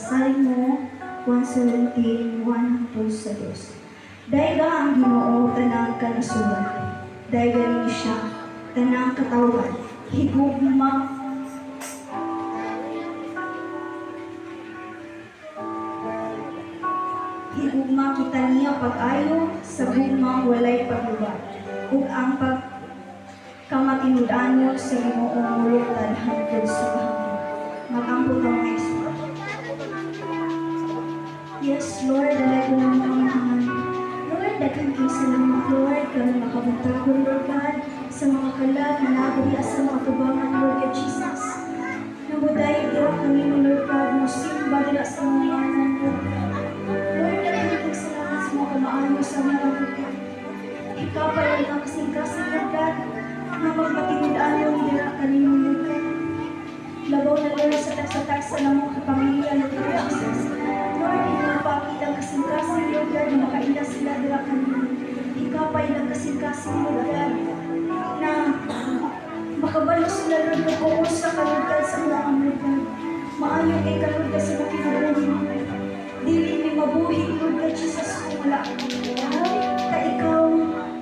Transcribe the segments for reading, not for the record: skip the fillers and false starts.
Salmo 1:17-1-2. Dayga ang Ginoo tanang kanasuran, dayga rin siya tanang katawan, higugma kita niya pag-ayo sa gugma walay paglubat, ug ang pagkamatinud-ano sa Ginoong mulukad hangtod sa hangin. Makampo ka mga Iso. Yes, Lord, dalay ko ng pamahan. Lord, daghan kayo salamat, Lord, kami makabantagon, Lord God, sa mga kalag na nagawia sa mga tubangan, Lord God Jesus. Nabuday, dira kami mo, Lord God, musimba dira sa mga yanan, Lord God. Lord, daghan kayo salamat sa mga kamaayo sa mga Lord God. Ikaw pa lang ang kasing-kasing, Lord God, na magpatinud-ano dira kanino, Lord God. Labaw na, Lord, sa taksa-taksa ng mga kapamilya, Lord God Jesus. Lord, ipapakit ang kasing-kasing, Lord God, na makaila sila dira kanino. Ikaw pa ilang kasing-kasing, Lord God, na makabalo sila, Lord God, kung sa kalugad sa ulangan, Lord God. Maayo kay kalugad sa mga kinabuhi mo. Dili may mabuhi, Lord God Jesus, kung wala. Ta ikaw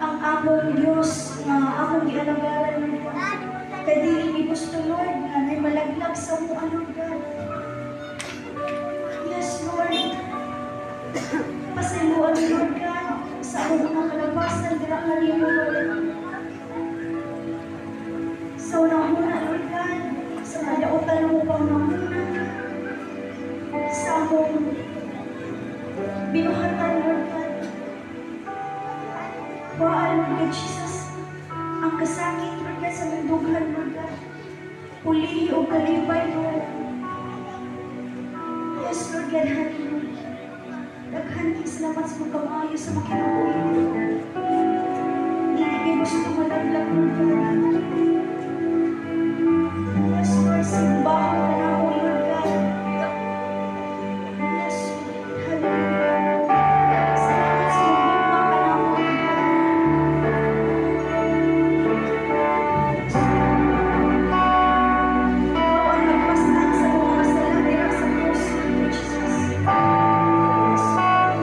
ang among Diyos na among gialagaran, Lord God. Kaya dili may gusto, Lord, na may malaglag sa mga, Lord God. Yes, Lord. Pasayloan, Lord God, sa among mga kalabasan, dira kanimo, Lord. Sa unang-una, Lord God, sa madautan mo pang namuna, sa among binuhatan, Lord God. Waan, Lord God Jesus, ang kasakit, Lord God, sa mundughan, Lord God. Pulihi o kalibay, Lord. Yes, Lord God, hallelujah. Daghan kayo salamat sa magkamayo sa makinabuhi. Hindi kayo gusto malaglag, Lord God. Yes, Lord, simbahan ka na ako, Lord God. Yes, Lord, hallelujah. Salamat sa magmumpa ka na ako, Lord God. Yes, Lord. Ikaw ang nagpastan sa mga kasalanan sa krus, Lord Jesus. Yes, Lord.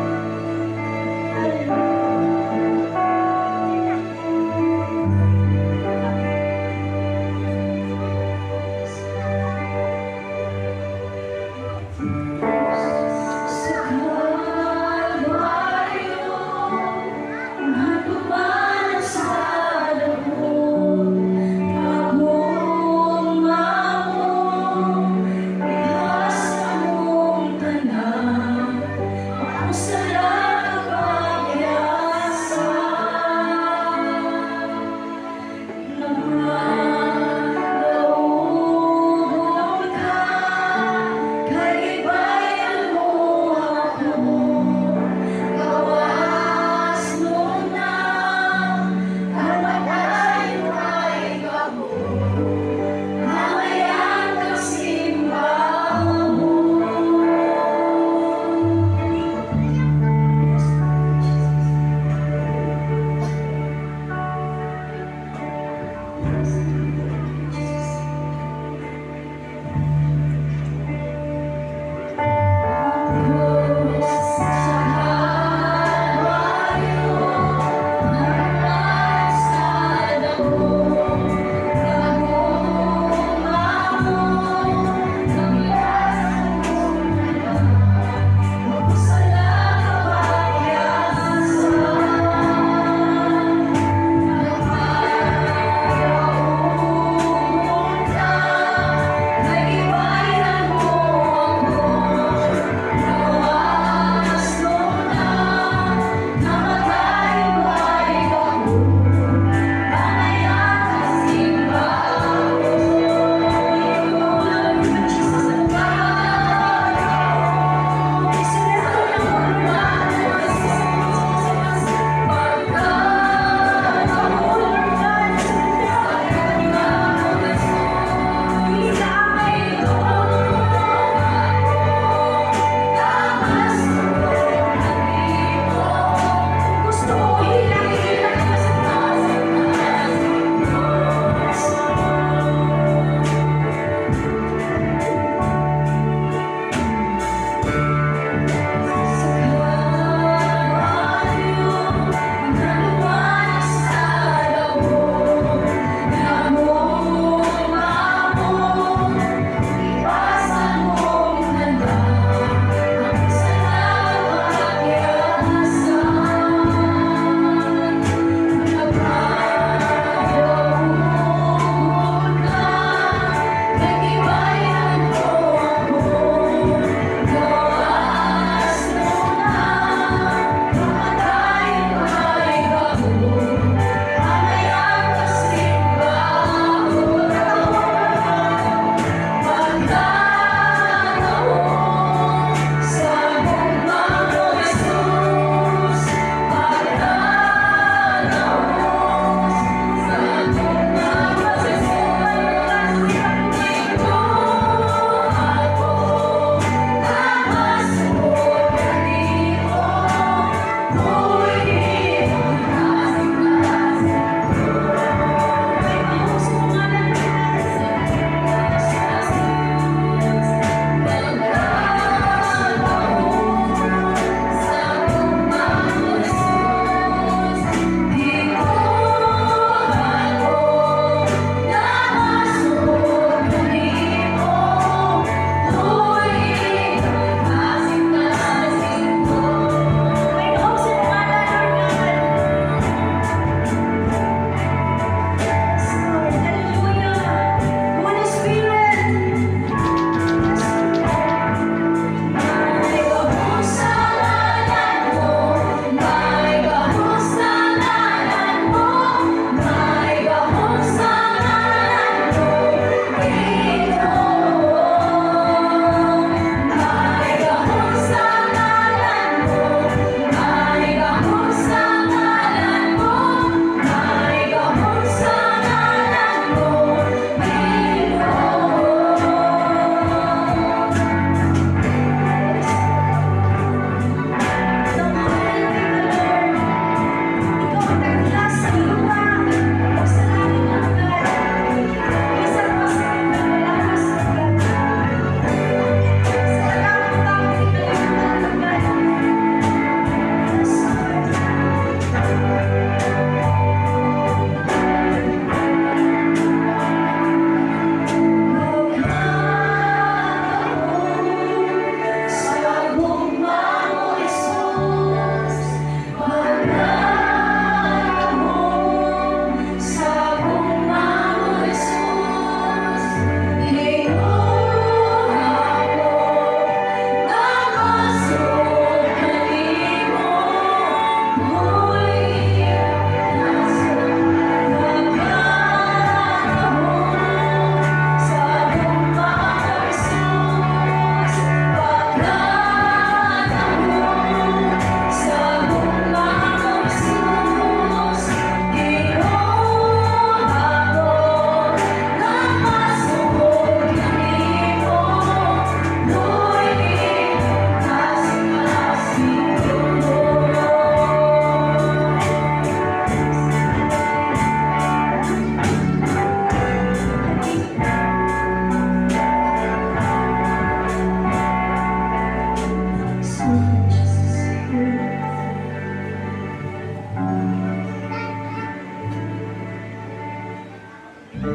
So,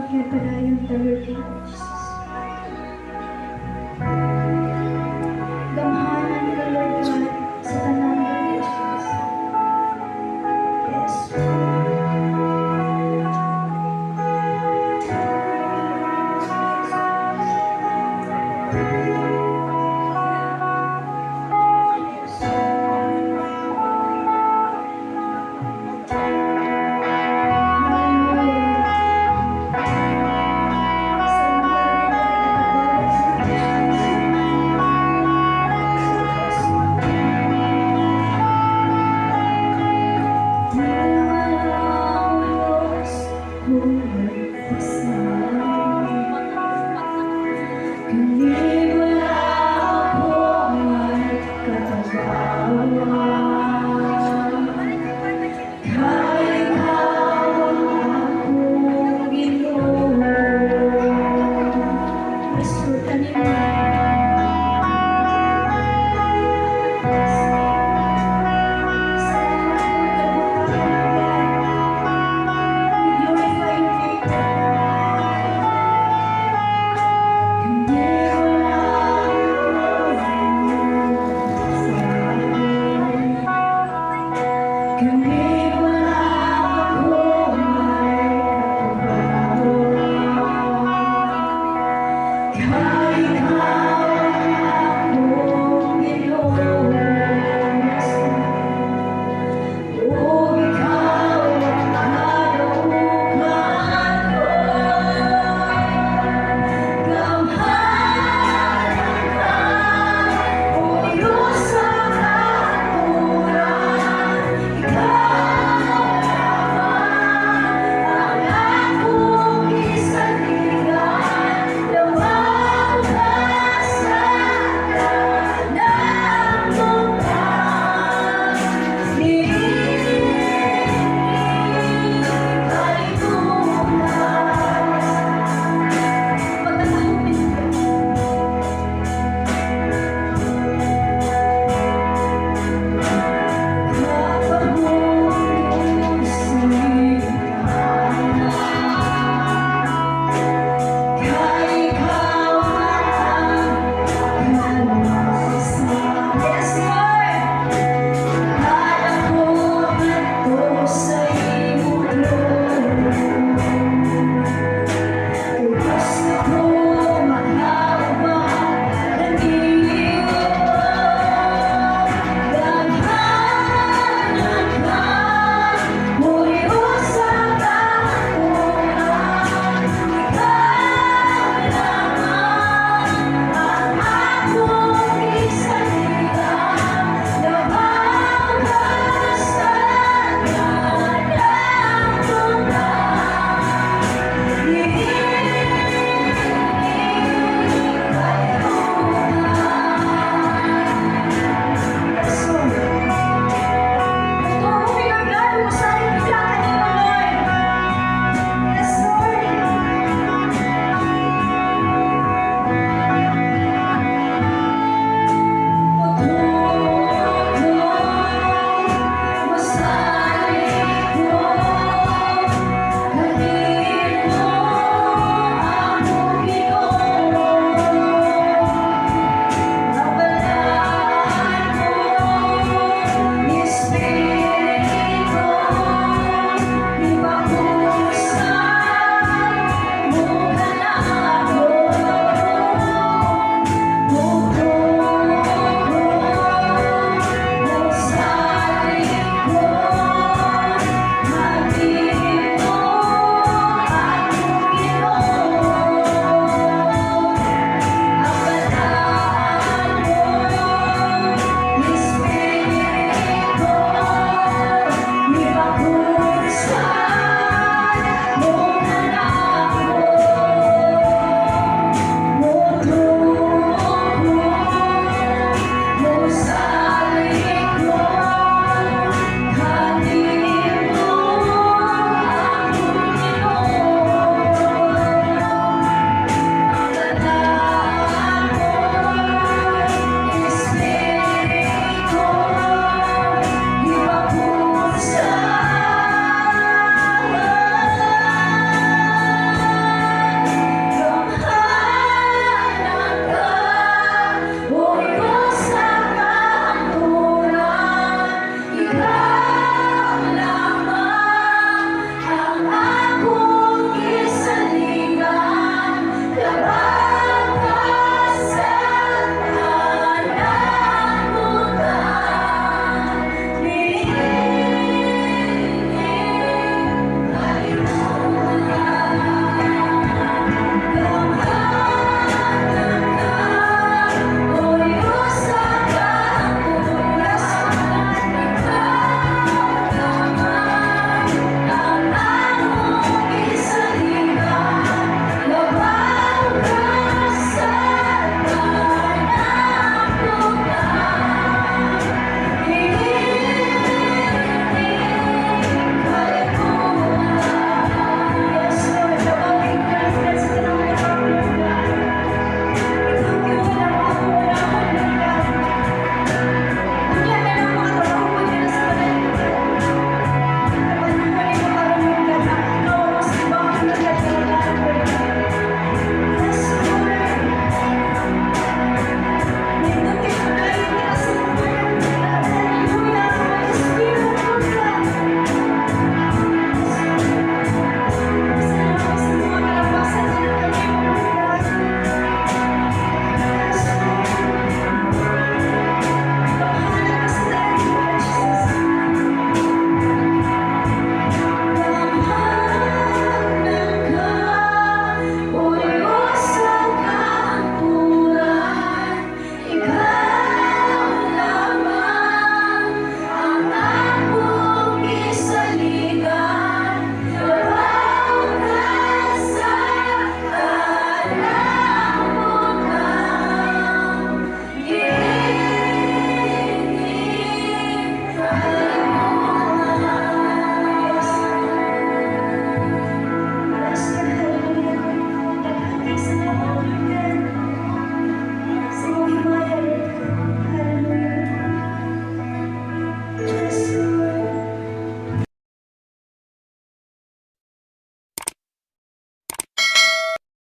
kaya pala yung Lord God, Jesus.